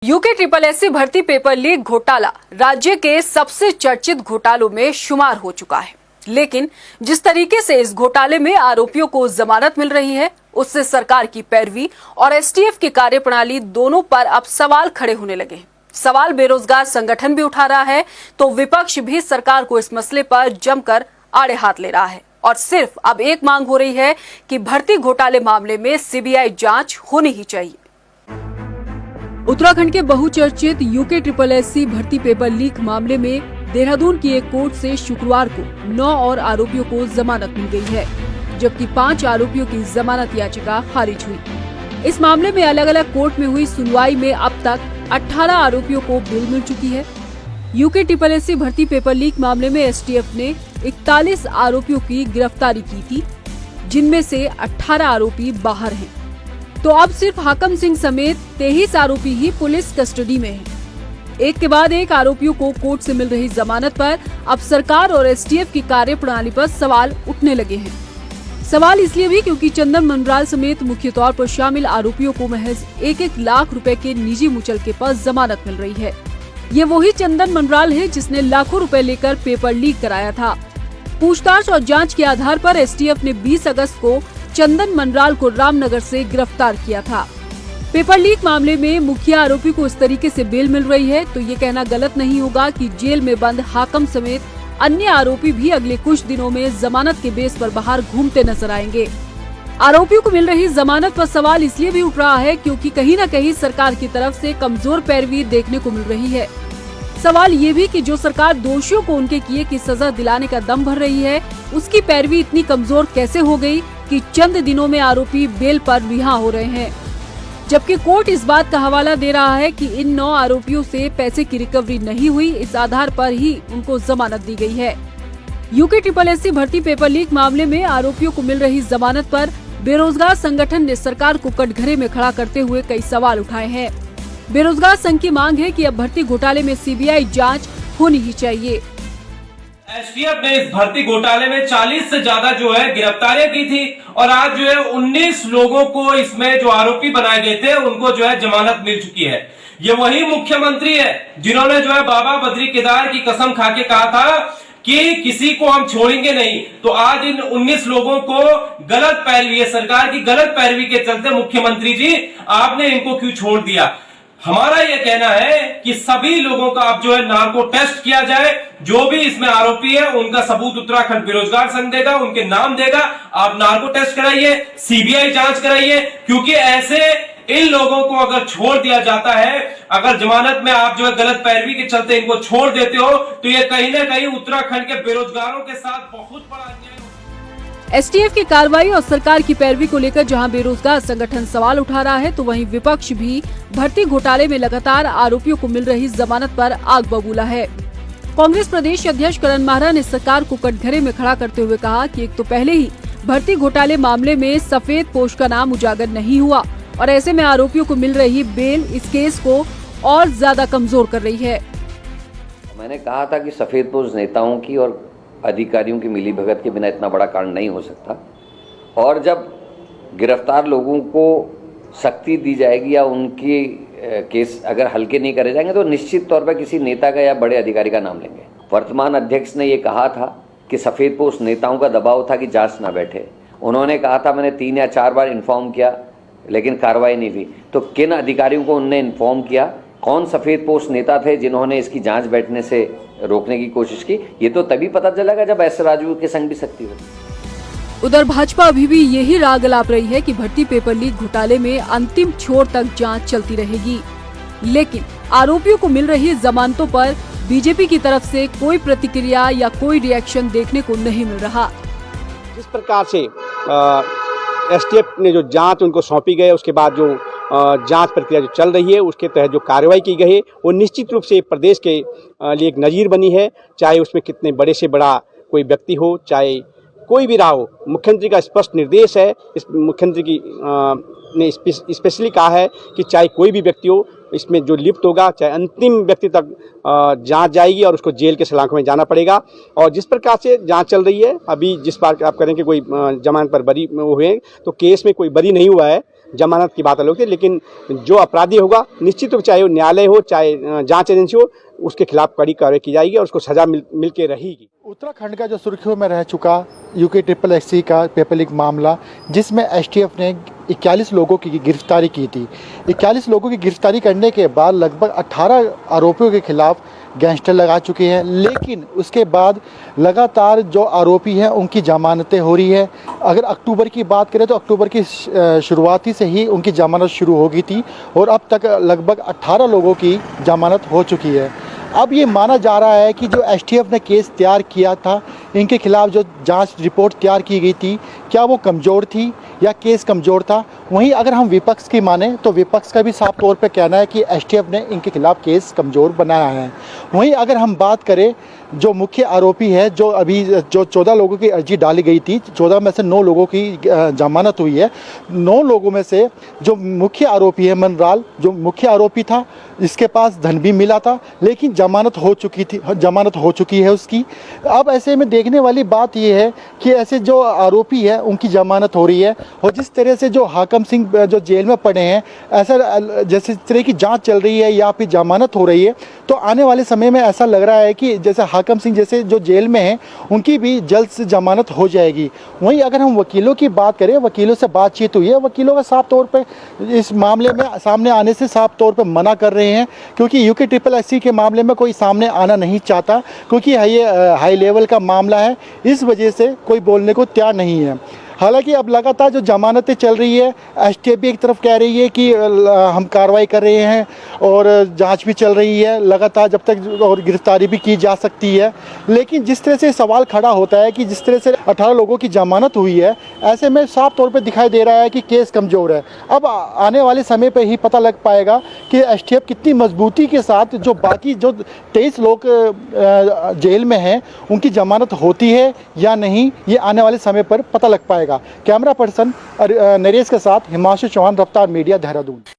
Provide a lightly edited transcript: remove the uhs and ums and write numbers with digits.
UK triple SC भर्ती paper leak घोटाला राज्य के सबसे चर्चित घोटालों में शुमार हो चुका है। लेकिन जिस तरीके से इस घोटाले में आरोपियों को जमानत मिल रही है, उससे सरकार की पैरवी और एसटीएफ की कार्यप्रणाली दोनों पर अब सवाल खड़े होने लगे हैं। सवाल बेरोजगार संगठन भी उठा रहा है तो विपक्ष भी सरकार को इस मसले पर जमकर आड़े हाथ ले रहा है और सिर्फ अब एक मांग हो रही है कि भर्ती घोटाले मामले में सीबीआई जांच होनी ही चाहिए। उत्तराखंड के बहुचर्चित यूके ट्रिपल एससी भर्ती पेपर लीक मामले में देहरादून की एक कोर्ट से शुक्रवार को 9 और आरोपियों को जमानत मिल गई है, जबकि 5 आरोपियों की जमानत याचिका खारिज हुई। इस मामले में अलग अलग कोर्ट में हुई सुनवाई में अब तक 18 आरोपियों को बेल मिल चुकी है। यूके ट्रिपल एससी भर्ती पेपर लीक मामले में एसटीएफ ने 41 आरोपियों की गिरफ्तारी की थी, जिनमें से 18 आरोपी बाहर हैं। तो अब सिर्फ हाकम सिंह समेत 23 आरोपी ही पुलिस कस्टडी में हैं। एक के बाद एक आरोपियों को कोर्ट से मिल रही जमानत पर अब सरकार और एसटीएफ की कार्यप्रणाली पर सवाल उठने लगे हैं। सवाल इसलिए भी क्योंकि चंदन मनराल समेत मुख्य तौर पर शामिल आरोपियों को महज 1-1 लाख रुपए के निजी मुचलके पर जमानत मिल रही है। ये वही चंदन मनराल है जिसने लाखों रुपए लेकर पेपर लीक कराया था। पूछताछ और जांच के आधार पर एसटीएफ ने 20 अगस्त को चंदन मनराल को रामनगर से गिरफ्तार किया था। पेपर लीक मामले में मुख्य आरोपी को इस तरीके से बेल मिल रही है तो ये कहना गलत नहीं होगा कि जेल में बंद हाकम समेत अन्य आरोपी भी अगले कुछ दिनों में जमानत के बेस पर बाहर घूमते नजर आएंगे। आरोपियों को मिल रही जमानत पर सवाल इसलिए भी उठ रहा है क्योंकि कहीं न कहीं सरकार की तरफ से कमजोर पैरवी देखने को मिल रही है। सवाल ये भी कि जो सरकार दोषियों को उनके किए की सजा दिलाने का दम भर रही है, उसकी पैरवी इतनी कमजोर कैसे हो गई कि चंद दिनों में आरोपी बेल पर रिहा हो रहे हैं, जबकि कोर्ट इस बात का हवाला दे रहा है कि इन 9 आरोपियों से पैसे की रिकवरी नहीं हुई, इस आधार पर ही उनको जमानत दी गई है। यूके ट्रिपल एससी भर्ती पेपर लीक मामले में आरोपियों को मिल रही जमानत पर बेरोजगार संगठन ने सरकार को कटघरे में खड़ा करते हुए कई सवाल उठाए हैं। बेरोजगार संघ की मांग है कि अब भर्ती घोटाले में सीबीआई जांच होनी ही चाहिए। एसटीएफ ने इस भर्ती घोटाले में 40 से ज्यादा जो है गिरफ्तारियां की थी और आज जो है 19 लोगों को इसमें जो आरोपी बनाए गए थे उनको जो है जमानत मिल चुकी है। ये वही मुख्यमंत्री है जिन्होंने जो है बाबा बद्री केदार की कसम खा के कहा था कि किसी को हम छोड़ेंगे नहीं। तो आज इन 19 लोगों को गलत पैरवी है, सरकार की गलत पैरवी के चलते मुख्यमंत्री जी आपने इनको क्यों छोड़ दिया। हमारा यह कहना है कि सभी लोगों का अब जो है नार्को टेस्ट किया जाए, जो भी इसमें आरोपी है उनका सबूत उत्तराखंड बेरोजगार संघ देगा, उनके नाम देगा। आप नार्को टेस्ट कराइए, सीबीआई जांच कराइए, क्योंकि ऐसे इन लोगों को अगर छोड़ दिया जाता है, अगर जमानत में आप जो है गलत पैरवी के चलते इनको छोड़ देते हो तो ये कहीं ना कहीं उत्तराखंड के बेरोजगारों के साथ बहुत बड़ा अन्याय। एसटीएफ की कार्रवाई और सरकार की पैरवी को लेकर जहां बेरोजगार संगठन सवाल उठा रहा है तो वहीं विपक्ष भी भर्ती घोटाले में लगातार आरोपियों को मिल रही जमानत पर आग बबूला है। कांग्रेस प्रदेश अध्यक्ष करण माहरा ने सरकार को कटघरे में खड़ा करते हुए कहा कि एक तो पहले ही भर्ती घोटाले मामले में सफेद पोश का नाम उजागर नहीं हुआ और ऐसे में आरोपियों को मिल रही बेल इस केस को और ज्यादा कमजोर कर रही है। मैंने कहा था कि सफेद पोश नेताओं की और अधिकारियों की मिलीभगत के बिना इतना बड़ा कांड नहीं हो सकता, और जब गिरफ्तार लोगों को सख्ती दी जाएगी या उनके केस अगर हल्के नहीं करे जाएंगे तो निश्चित तौर पर किसी नेता का या बड़े अधिकारी का नाम लेंगे। वर्तमान अध्यक्ष ने ये कहा था कि सफ़ेद पोश नेताओं का दबाव था कि जांच ना बैठे। उन्होंने कहा था मैंने 3 या 4 बार इन्फॉर्म किया लेकिन कार्रवाई नहीं हुई। तो किन अधिकारियों को उनने इन्फॉर्म किया, कौन सफ़ेद पोश नेता थे जिन्होंने इसकी जांच बैठने से रोकने की कोशिश की, ये तो तभी पता चलेगा जब एस राजू के संग भी सख्ती होगी। उधर भाजपा अभी भी यही राग अलाप रही है कि भर्ती पेपर लीक घोटाले में अंतिम छोर तक जांच चलती रहेगी, लेकिन आरोपियों को मिल रही जमानतों पर बीजेपी की तरफ से कोई प्रतिक्रिया या कोई रिएक्शन देखने को नहीं मिल रहा। जिस प्रकार से एसटीएफ ने जो जांच उनको सौंपी गई, उसके बाद जो जांच प्रक्रिया जो चल रही है उसके तहत जो कार्रवाई की गई है वो निश्चित रूप से प्रदेश के लिए एक नज़ीर बनी है। चाहे उसमें कितने बड़े से बड़ा कोई व्यक्ति हो, चाहे कोई भी रहा हो, मुख्यमंत्री का स्पष्ट निर्देश है। इस मुख्यमंत्री की ने स्पेशली कहा है कि चाहे कोई भी व्यक्ति हो इसमें जो लिप्त होगा, चाहे अंतिम व्यक्ति तक जांच जाएगी और उसको जेल के सलाखों में जाना पड़ेगा। और जिस प्रकार से जांच चल रही है, अभी जिस बार आप करें कि कोई जमानत पर बरी हुए तो केस में कोई बरी नहीं हुआ है, जमानत की बात अलग होती है, लेकिन जो अपराधी होगा निश्चित रूप चाहे वो न्यायालय हो चाहे जांच एजेंसी हो, उसके खिलाफ कड़ी कार्रवाई की जाएगी और उसको सजा मिल के रहेगी। उत्तराखंड का जो सुर्खियों में रह चुका UKSSC का पेपर लीक मामला, जिसमें STF ने 41 लोगों की गिरफ्तारी की थी। 41 लोगों की गिरफ्तारी करने के बाद लगभग 18 आरोपियों के खिलाफ गैंगस्टर लगा चुके हैं, लेकिन उसके बाद लगातार जो आरोपी हैं उनकी जमानतें हो रही है। अगर अक्टूबर की बात करें तो अक्टूबर की शुरुआती से ही उनकी जमानत शुरू हो गई थी और अब तक लगभग 18 लोगों की जमानत हो चुकी है। अब ये माना जा रहा है कि जो STF ने केस तैयार किया था, इनके खिलाफ जो जांच रिपोर्ट तैयार की गई थी, क्या वो कमज़ोर थी या केस कमज़ोर था। वहीं अगर हम विपक्ष की माने तो विपक्ष का भी साफ तौर पे कहना है कि STF ने इनके खिलाफ केस कमज़ोर बनाया है। वहीं अगर हम बात करें जो मुख्य आरोपी है, जो अभी जो 14 लोगों की अर्जी डाली गई थी, 14 में से 9 लोगों की जमानत हुई है। 9 लोगों में से जो मुख्य आरोपी है मनराल, जो मुख्य आरोपी था, इसके पास धन भी मिला था, लेकिन जमानत हो चुकी है उसकी। अब ऐसे में देखने वाली बात यह है कि ऐसे जो आरोपी है उनकी जमानत हो रही है और जिस तरह से जो हाकम सिंह जो जेल में पड़े हैं, ऐसा जैसे तरह की जांच चल रही है या फिर जमानत हो रही है, तो आने वाले समय में ऐसा लग रहा है कि जैसे हाकम सिंह जैसे जो जेल में हैं उनकी भी जल्द से जमानत हो जाएगी। वहीं अगर हम वकीलों की बात करें, वकीलों से बातचीत हुई है, वकीलों का साफ तौर पे इस मामले में सामने आने से साफ तौर पे मना कर रहे हैं, क्योंकि UKSSC के मामले में कोई सामने आना नहीं चाहता, क्योंकि ये हाई लेवल का मामला है, इस वजह से कोई बोलने को तैयार नहीं है। हालांकि अब लगातार जो जमानतें चल रही है, STF भी एक तरफ कह रही है कि हम कार्रवाई कर रहे हैं और जांच भी चल रही है लगातार, जब तक और गिरफ्तारी भी की जा सकती है। लेकिन जिस तरह से सवाल खड़ा होता है कि जिस तरह से 18 लोगों की जमानत हुई है, ऐसे में साफ तौर पे दिखाई दे रहा है कि केस कमज़ोर है। अब आने वाले समय पर ही पता लग पाएगा कि STF कितनी मजबूती के साथ जो बाकी जो 23 लोग जेल में हैं उनकी जमानत होती है या नहीं, ये आने वाले समय पर पता लग पाएगा। कैमरा पर्सन नरेश के साथ हिमांशु चौहान, रफ्तार मीडिया, देहरादून।